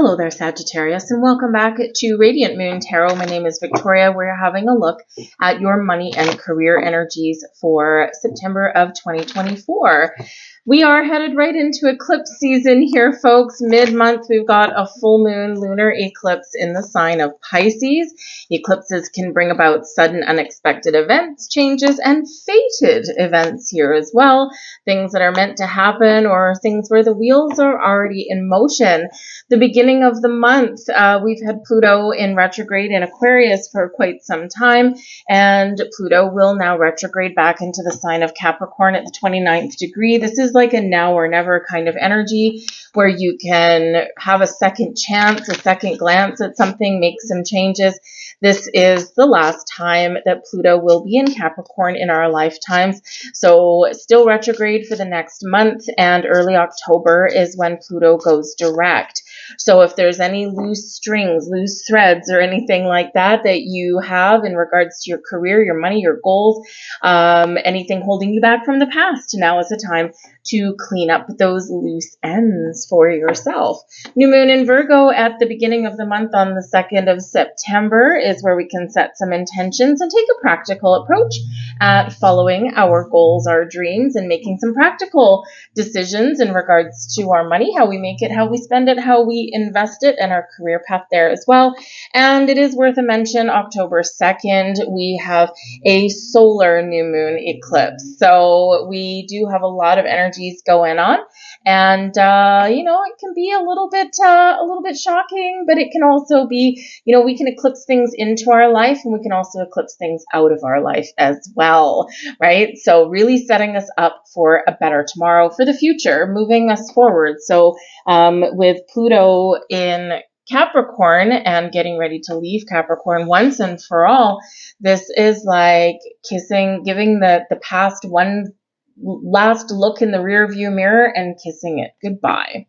Hello there, Sagittarius, and welcome back to Radiant Moon Tarot. My name is Victoria. We're having a look at your money and career energies for September of 2024. We are headed right into eclipse season here, folks. Mid-month, we've got a full moon lunar eclipse in the sign of Pisces. Eclipses can bring about sudden, unexpected events, changes, and fated events here as well. Things that are meant to happen or things where the wheels are already in motion. The beginning of the month, we've had Pluto in retrograde in Aquarius for quite some time, and Pluto will now retrograde back into the sign of Capricorn at the 29th degree. This is like a now or never kind of energy where you can have a second chance, a second glance at something, make some changes. This is the last time that Pluto will be in Capricorn in our lifetimes. So still retrograde for the next month, and early October is when Pluto goes direct. So if there's any loose strings, loose threads, or anything like that that you have in regards to your career, your money, your goals, anything holding you back from the past, now is the time to clean up those loose ends for yourself. New moon in Virgo at the beginning of the month on the 2nd of September is where we can set some intentions and take a practical approach at following our goals, our dreams, and making some practical decisions in regards to our money, how we make it, how we spend it, how we invest it, and our career path there as well. And it is worth a mention, October 2nd, we have a solar new moon eclipse. So we do have a lot of energies going on, and it can be a little bit shocking, but it can also be, we can eclipse things into our life, and we can also eclipse things out of our life as well, right? So really setting us up for a better tomorrow, for the future, moving us forward. So with Pluto in Capricorn and getting ready to leave Capricorn once and for all, this is like giving the past one last look in the rear view mirror and kissing it goodbye.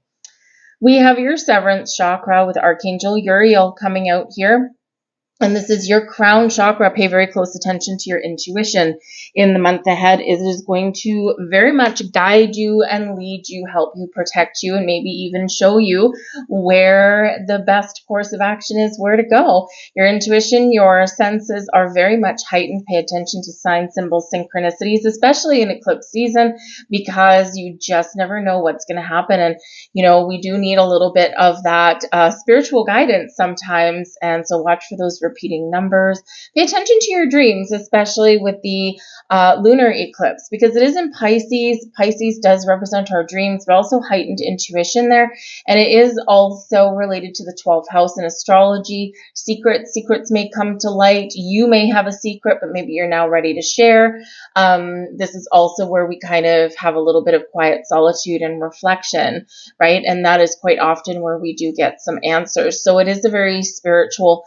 We have your severance chakra with Archangel Uriel coming out here. And this is your crown chakra. Pay very close attention to your intuition in the month ahead. It is going to very much guide you and lead you, help you, protect you, and maybe even show you where the best course of action is, where to go. Your intuition, your senses are very much heightened. Pay attention to signs, symbols, synchronicities, especially in eclipse season, because you just never know what's going to happen. And, we do need a little bit of that spiritual guidance sometimes. And so watch for those repeating numbers. Pay attention to your dreams, especially with the lunar eclipse, because it is in Pisces. Pisces does represent our dreams, but also heightened intuition there. And it is also related to the 12th house in astrology. Secrets may come to light. You may have a secret, but maybe you're now ready to share. This is also where we kind of have a little bit of quiet solitude and reflection, right? And that is quite often where we do get some answers. So it is a very spiritual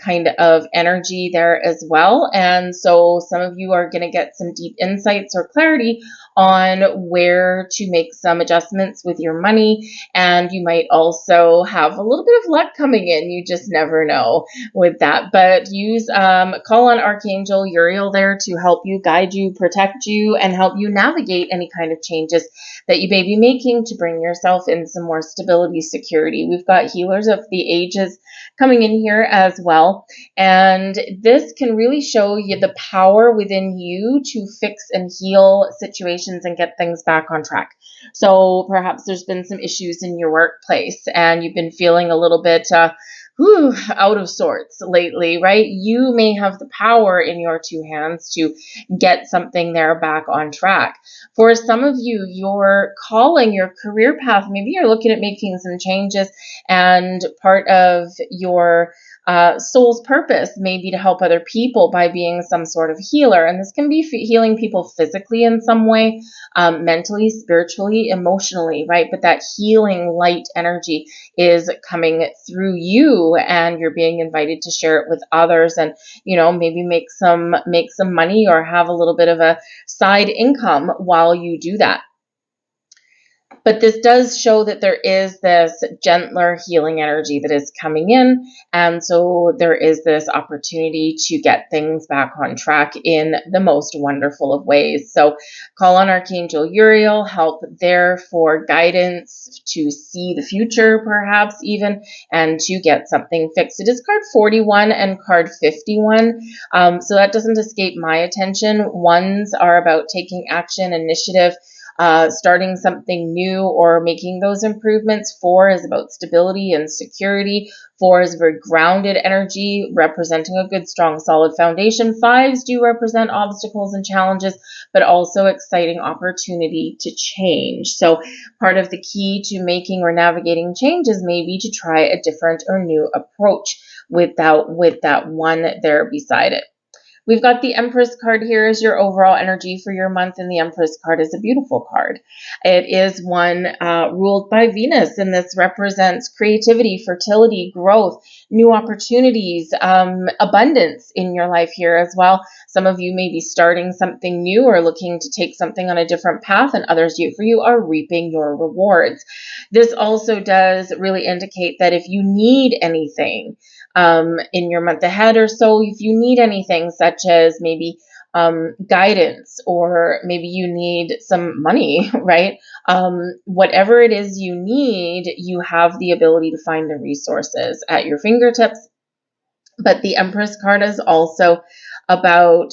kind of energy there as well. And so some of you are going to get some deep insights or clarity on where to make some adjustments with your money. And you might also have a little bit of luck coming in. You just never know with that. But call on Archangel Uriel there to help you, guide you, protect you, and help you navigate any kind of changes that you may be making to bring yourself in some more stability, security. We've got healers of the ages coming in here as well. And this can really show you the power within you to fix and heal situations and get things back on track. So perhaps there's been some issues in your workplace and you've been feeling a little bit out of sorts lately, right? You may have the power in your two hands to get something there back on track. For some of you, your calling, your career path, maybe you're looking at making some changes, and part of your soul's purpose may be to help other people by being some sort of healer. And this can be healing people physically in some way, mentally, spiritually, emotionally, right? But that healing light energy is coming through you, and you're being invited to share it with others, and maybe make some money or have a little bit of a side income while you do that. But this does show that there is this gentler healing energy that is coming in. And so there is this opportunity to get things back on track in the most wonderful of ways. So call on Archangel Uriel, help there for guidance to see the future, perhaps even, and to get something fixed. It is card 41 and card 51. So that doesn't escape my attention. Ones are about taking action, initiative, starting something new or making those improvements. 4 is about stability and security. 4 is very grounded energy, representing a good, strong, solid foundation. 5s do represent obstacles and challenges, but also exciting opportunity to change. So part of the key to making or navigating change is maybe to try a different or new approach with that one there beside it. We've got the Empress card here as your overall energy for your month, and the Empress card is a beautiful card. It is one ruled by Venus, and this represents creativity, fertility, growth, new opportunities, abundance in your life here as well. Some of you may be starting something new or looking to take something on a different path, and others for you are reaping your rewards. This also does really indicate that if you need anything, in your month ahead or so, if you need anything such as maybe guidance, or maybe you need some money, right? Whatever it is you need, you have the ability to find the resources at your fingertips. But the Empress card is also about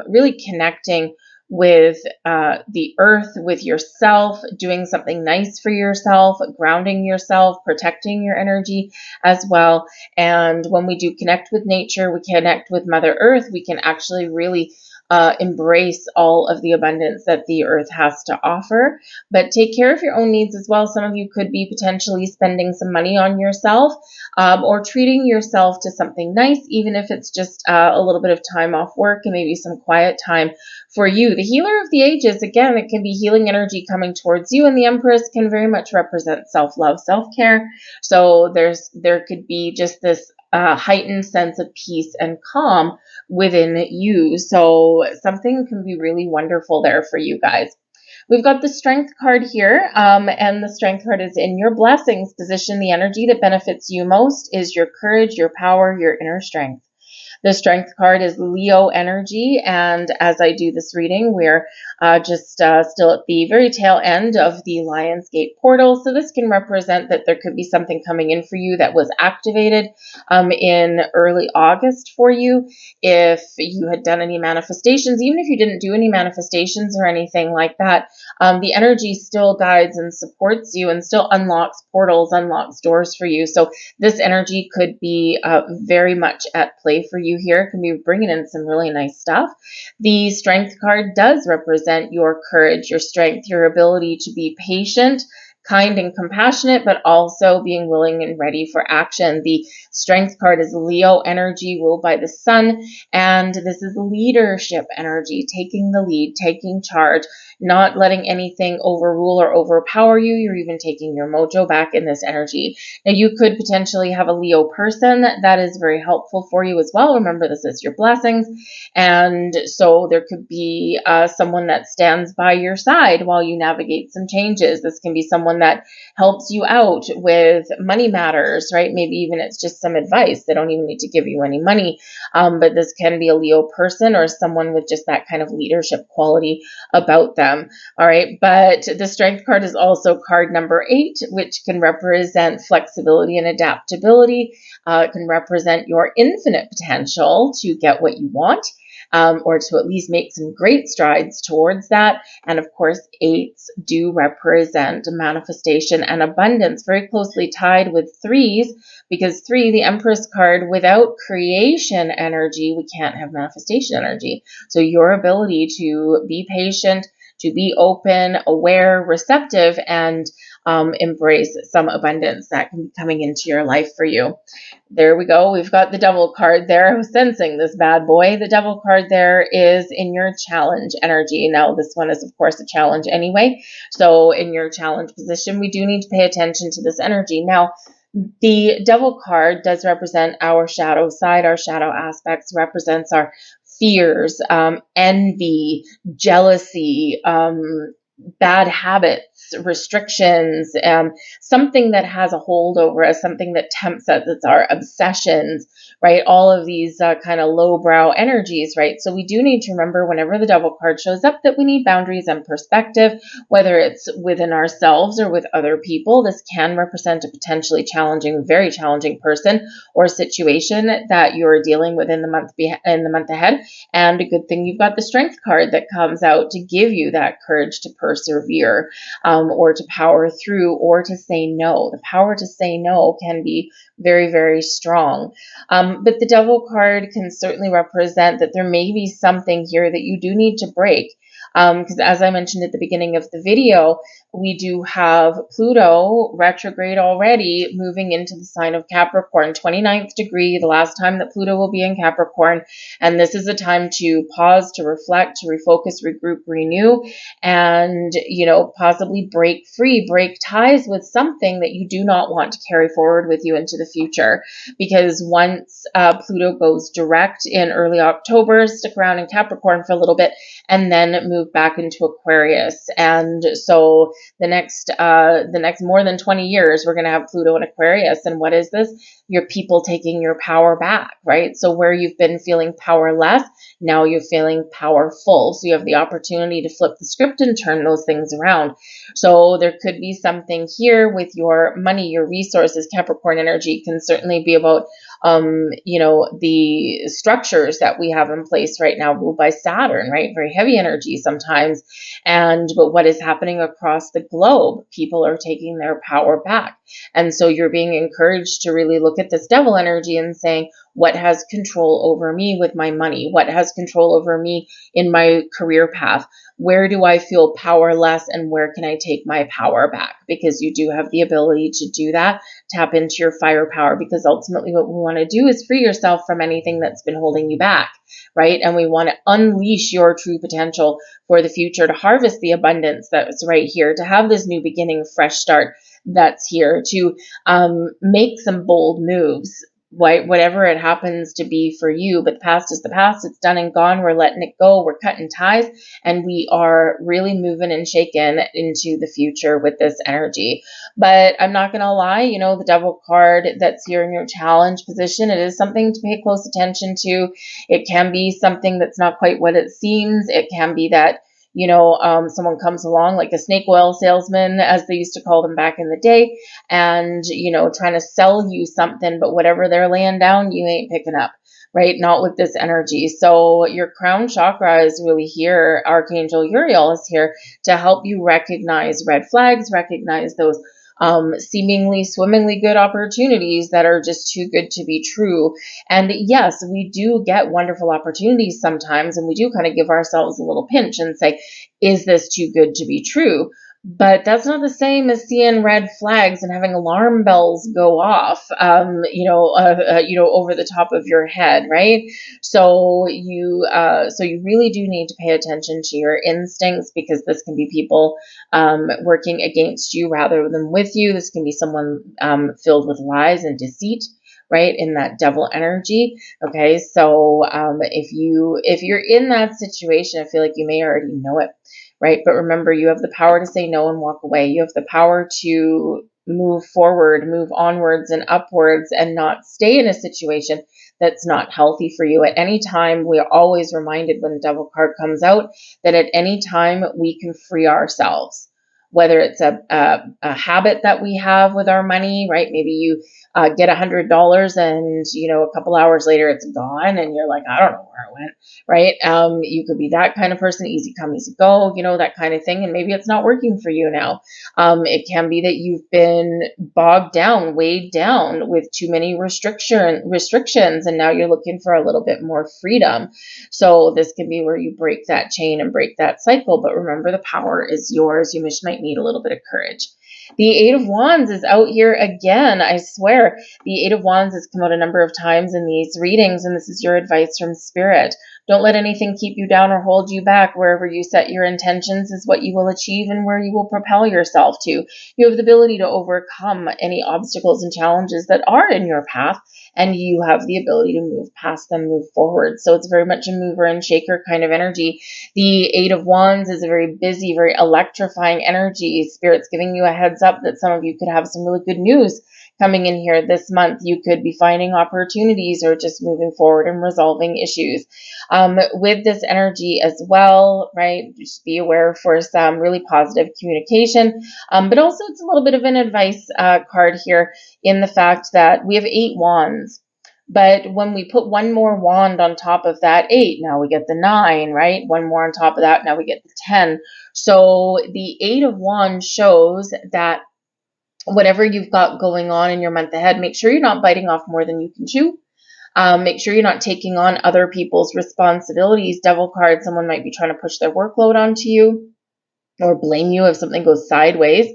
really connecting with the earth, with yourself, doing something nice for yourself, grounding yourself, protecting your energy as well. And when we do connect with nature, we connect with Mother Earth, we can actually really embrace all of the abundance that the earth has to offer. But take care of your own needs as well. Some of you could be potentially spending some money on yourself, or treating yourself to something nice, even if it's just a little bit of time off work and maybe some quiet time for you. The Healer of the Ages, again, it can be healing energy coming towards you, and the Empress can very much represent self-love, self-care. So there could be just this heightened sense of peace and calm within you. So something can be really wonderful there for you guys. We've got the Strength card here, and the Strength card is in your blessings position. The energy that benefits you most is your courage, your power, your inner strength. The Strength card is Leo energy, and as I do this reading, we're just still at the very tail end of the Lionsgate portal, so this can represent that there could be something coming in for you that was activated in early August for you. If you had done any manifestations, even if you didn't do any manifestations or anything like that, the energy still guides and supports you and still unlocks portals, unlocks doors for you. So this energy could be very much at play for you here. It can be bringing in some really nice stuff. The Strength card does represent your courage, your strength, your ability to be patient, kind and compassionate, but also being willing and ready for action. The Strength card is Leo energy ruled by the sun, and this is leadership energy, taking the lead, taking charge, not letting anything overrule or overpower you. You're even taking your mojo back in this energy. Now, you could potentially have a Leo person that is very helpful for you as well. Remember, this is your blessings. And so there could be someone that stands by your side while you navigate some changes. This can be someone that helps you out with money matters, right? Maybe even it's just some advice. They don't even need to give you any money. But this can be a Leo person or someone with just that kind of leadership quality about them. All right. But the Strength card is also card number 8, which can represent flexibility and adaptability. It can represent your infinite potential to get what you want. Or to at least make some great strides towards that. And of course, 8s do represent manifestation and abundance, very closely tied with 3s, because 3, the Empress card, without creation energy, we can't have manifestation energy. So your ability to be patient, to be open, aware, receptive, and embrace some abundance that can be coming into your life for you. There we go. We've got the Devil card there. I was sensing this bad boy. The Devil card there is in your challenge energy. Now, this one is, of course, a challenge anyway. So in your challenge position, we do need to pay attention to this energy. Now, the Devil card does represent our shadow side. Our shadow aspects represents our fears, envy, jealousy, bad habits, restrictions, something that has a hold over us, something that tempts us. It's our obsessions, right? All of these kind of lowbrow energies, right? So we do need to remember whenever the Devil card shows up that we need boundaries and perspective, whether it's within ourselves or with other people. This can represent a potentially challenging, very challenging person or situation that you're dealing with in the month ahead. And a good thing you've got the Strength card that comes out to give you that courage to persevere, or to power through, or to say no. The power to say no can be very, very strong. But the Devil card can certainly represent that there may be something here that you do need to break. Because as I mentioned at the beginning of the video, we do have Pluto retrograde already moving into the sign of Capricorn, 29th degree, the last time that Pluto will be in Capricorn. And this is a time to pause, to reflect, to refocus, regroup, renew, and, possibly break free, break ties with something that you do not want to carry forward with you into the future. Because once Pluto goes direct in early October, stick around in Capricorn for a little bit, and then move back into Aquarius. And so the next more than 20 years, we're going to have Pluto in Aquarius. And what is this? Your people taking your power back, right? So where you've been feeling powerless, now you're feeling powerful. So you have the opportunity to flip the script and turn those things around. So there could be something here with your money, your resources. Capricorn energy can certainly be about the structures that we have in place right now, ruled by Saturn, right? Very heavy energy sometimes. But what is happening across the globe? People are taking their power back. And so you're being encouraged to really look at this Devil energy and saying, what has control over me with my money? What has control over me in my career path? Where do I feel powerless, and where can I take my power back? Because you do have the ability to do that. Tap into your firepower, because ultimately what we want to do is free yourself from anything that's been holding you back, right? And we want to unleash your true potential for the future, to harvest the abundance that's right here, to have this new beginning, fresh start that's here, to make some bold moves. Whatever it happens to be for you, but the past is the past. It's done and gone. We're letting it go. We're cutting ties, and we are really moving and shaking into the future with this energy. But I'm not going to lie, the Devil card that's here in your challenge position, it is something to pay close attention to. It can be something that's not quite what it seems. It can be that someone comes along like a snake oil salesman, as they used to call them back in the day, and, trying to sell you something, but whatever they're laying down, you ain't picking up, right? Not with this energy. So your crown chakra is really here. Archangel Uriel is here to help you recognize red flags, recognize those seemingly swimmingly good opportunities that are just too good to be true. And yes, we do get wonderful opportunities sometimes, and we do kind of give ourselves a little pinch and say, is this too good to be true? But that's not the same as seeing red flags and having alarm bells go off, over the top of your head, right? So you really do need to pay attention to your instincts, because this can be people working against you rather than with you. This can be someone filled with lies and deceit, right, in that Devil energy. Okay, so if you're in that situation, I feel like you may already know it, right? But remember, you have the power to say no and walk away. You have the power to move forward, move onwards and upwards, and not stay in a situation that's not healthy for you. At any time, we are always reminded when the Devil card comes out that at any time we can free ourselves. Whether it's a habit that we have with our money, right? Maybe you get $100 and, a couple hours later it's gone and you're like, I don't know where it went, right? You could be that kind of person, easy come, easy go, that kind of thing. And maybe it's not working for you now. It can be that you've been bogged down, weighed down with too many restrictions, and now you're looking for a little bit more freedom. So this can be where you break that chain and break that cycle. But remember, the power is yours. You just might need a little bit of courage. The Eight of Wands is out here again. I swear, the Eight of Wands has come out a number of times in these readings, and this is your advice from Spirit. Don't let anything keep you down or hold you back. Wherever you set your intentions is what you will achieve and where you will propel yourself to. You have the ability to overcome any obstacles and challenges that are in your path, and you have the ability to move past them, move forward. So it's very much a mover and shaker kind of energy. The Eight of Wands is a very busy, very electrifying energy. Spirit's giving you a heads up that some of you could have some really good news coming in here this month. You could be finding opportunities or just moving forward and resolving issues. With this energy as well, right? Just be aware for some really positive communication. But also it's a little bit of an advice card here in the fact that we have 8 wands. But when we put one more wand on top of that 8, now we get the 9, right? One more on top of that, now we get the 10. So the 8 of wands shows that whatever you've got going on in your month ahead, make sure you're not biting off more than you can chew. Make sure you're not taking on other people's responsibilities. Devil card, someone might be trying to push their workload onto you or blame you if something goes sideways.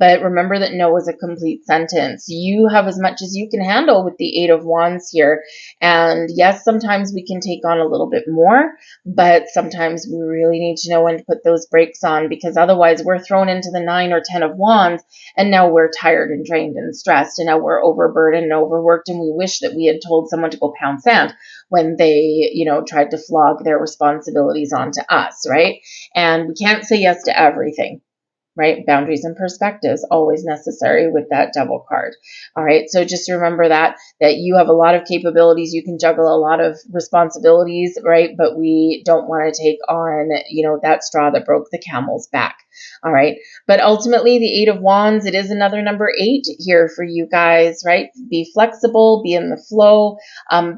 But remember that no is a complete sentence. You have as much as you can handle with the 8 of wands here. And yes, sometimes we can take on a little bit more, but sometimes we really need to know when to put those brakes on, because otherwise we're thrown into the 9 or 10 of wands, and now we're tired and drained and stressed, and now we're overburdened and overworked, and we wish that we had told someone to go pound sand when they, tried to flog their responsibilities onto us, right? And we can't say yes to everything. Right? Boundaries and perspectives, always necessary with that devil card. All right. So just remember that you have a lot of capabilities. You can juggle a lot of responsibilities, right? But we don't want to take on, that straw that broke the camel's back. All right. But ultimately, the 8 of wands, it is another number 8 here for you guys, right? Be flexible, be in the flow,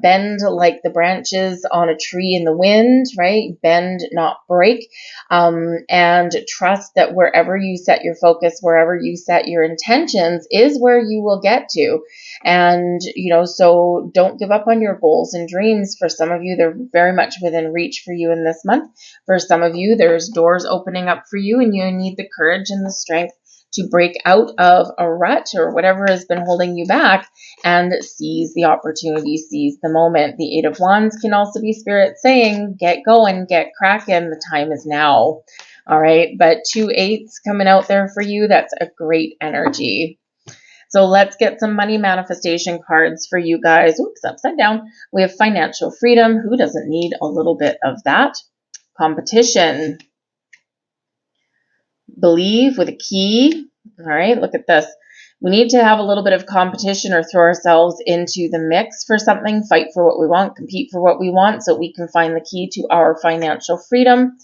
bend like the branches on a tree in the wind, right? Bend, not break. And trust that wherever you set your focus, wherever you set your intentions is where you will get to. And, so don't give up on your goals and dreams. For some of you, they're very much within reach for you in this month. For some of you, there's doors opening up for you, and you need the courage and the strength to break out of a rut or whatever has been holding you back and seize the opportunity, seize the moment. The 8 of wands can also be spirit saying, get going, get cracking, the time is now. All right, but 2 8s coming out there for you, that's a great energy. So let's get some money manifestation cards for you guys. Oops, upside down. We have financial freedom. Who doesn't need a little bit of that? Competition. Believe with a key. All right, look at this. We need to have a little bit of competition or throw ourselves into the mix for something, fight for what we want, compete for what we want, so we can find the key to our financial freedom.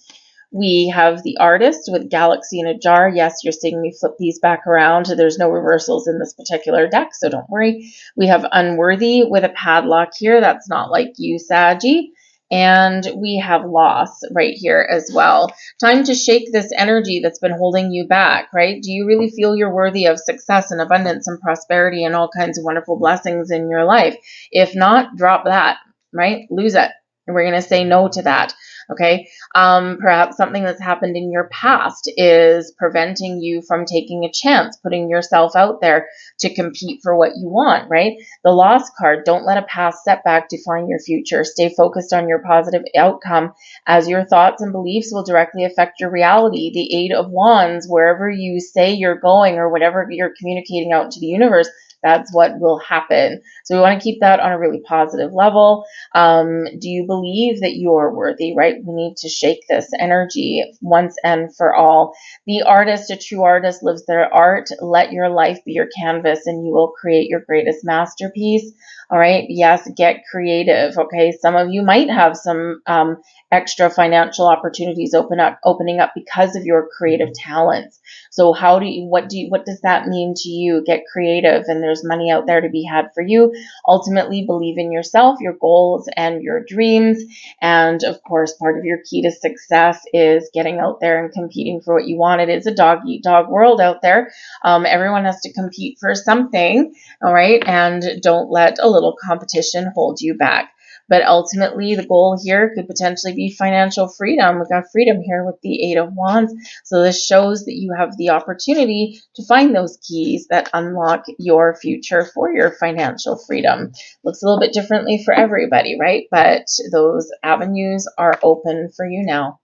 We have the Artist with Galaxy in a Jar. Yes, you're seeing me flip these back around. There's no reversals in this particular deck, so don't worry. We have Unworthy with a padlock here. That's not like you, Saggy. And we have Loss right here as well. Time to shake this energy that's been holding you back, right? Do you really feel you're worthy of success and abundance and prosperity and all kinds of wonderful blessings in your life? If not, drop that, right? Lose it. And we're going to say no to that. Okay. Perhaps something that's happened in your past is preventing you from taking a chance, putting yourself out there to compete for what you want, right? The Lost card, don't let a past setback define your future. Stay focused on your positive outcome, as your thoughts and beliefs will directly affect your reality. The 8 of wands, wherever you say you're going or whatever you're communicating out to the universe, that's what will happen. So we want to keep that on a really positive level. Do you believe that you're worthy, right? We need to shake this energy once and for all. The Artist, a true artist, lives their art. Let your life be your canvas and you will create your greatest masterpiece. All right. Yes, get creative. Okay. Some of you might have some extra financial opportunities opening up because of your creative talents. So what does that mean to you? Get creative, and there's money out there to be had for you. Ultimately, believe in yourself, your goals, and your dreams. And of course, part of your key to success is getting out there and competing for what you want. It is a dog-eat-dog world out there. Everyone has to compete for something. All right. And don't let a little competition hold you back. But ultimately, the goal here could potentially be financial freedom. We've got freedom here with the Eight of Wands. So this shows that you have the opportunity to find those keys that unlock your future for your financial freedom. Looks a little bit differently for everybody, right? But those avenues are open for you now.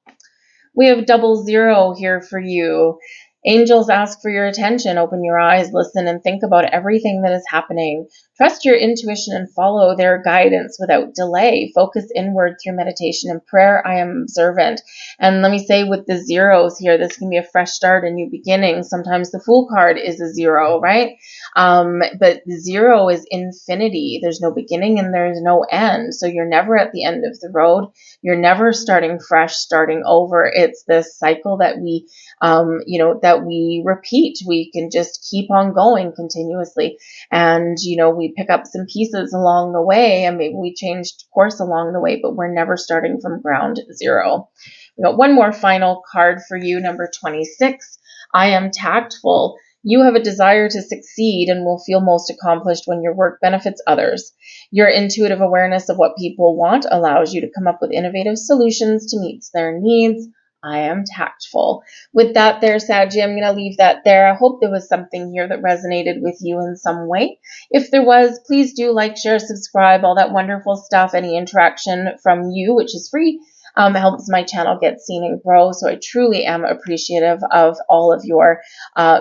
We have 00 here for you. Angels ask for your attention. Open your eyes, listen, and think about everything that is happening. Trust your intuition and follow their guidance without delay. Focus inward through meditation and prayer. I am observant. And let me say with the zeros here, this can be a fresh start, a new beginning. Sometimes the Fool card is a 0, right? But the 0 is infinity. There's no beginning and there's no end. So you're never at the end of the road. You're never starting fresh, starting over. It's this cycle that we that we repeat. We can just keep on going continuously. And, we pick up some pieces along the way, and maybe we changed course along the way, but we're never starting from ground zero. We got one more final card for you, number 26. I am tactful. You have a desire to succeed and will feel most accomplished when your work benefits others. Your intuitive awareness of what people want allows you to come up with innovative solutions to meet their needs. I am tactful. With that there, Saggy, I'm going to leave that there. I hope there was something here that resonated with you in some way. If there was, please do like, share, subscribe, all that wonderful stuff. Any interaction from you, which is free, helps my channel get seen and grow. So I truly am appreciative of all of your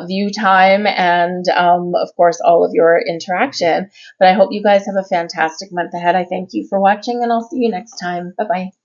view time and, of course, all of your interaction. But I hope you guys have a fantastic month ahead. I thank you for watching, and I'll see you next time. Bye-bye.